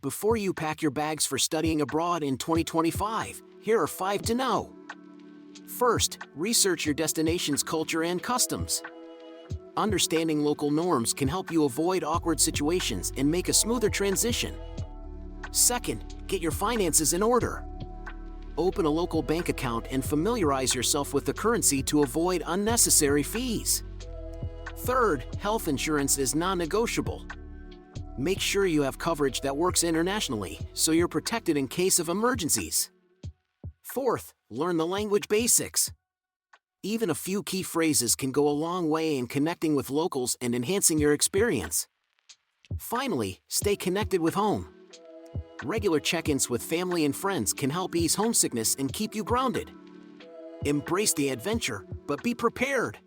Before you pack your bags for studying abroad in 2025, here are 5 to know. First, research your destination's culture and customs. Understanding local norms can help you avoid awkward situations and make a smoother transition. Second, get your finances in order. Open a local bank account and familiarize yourself with the currency to avoid unnecessary fees. Third, health insurance is non-negotiable. Make sure you have coverage that works internationally, so you're protected in case of emergencies. Fourth, learn the language basics. Even a few key phrases can go a long way in connecting with locals and enhancing your experience. Finally, stay connected with home. Regular check-ins with family and friends can help ease homesickness and keep you grounded. Embrace the adventure, but be prepared.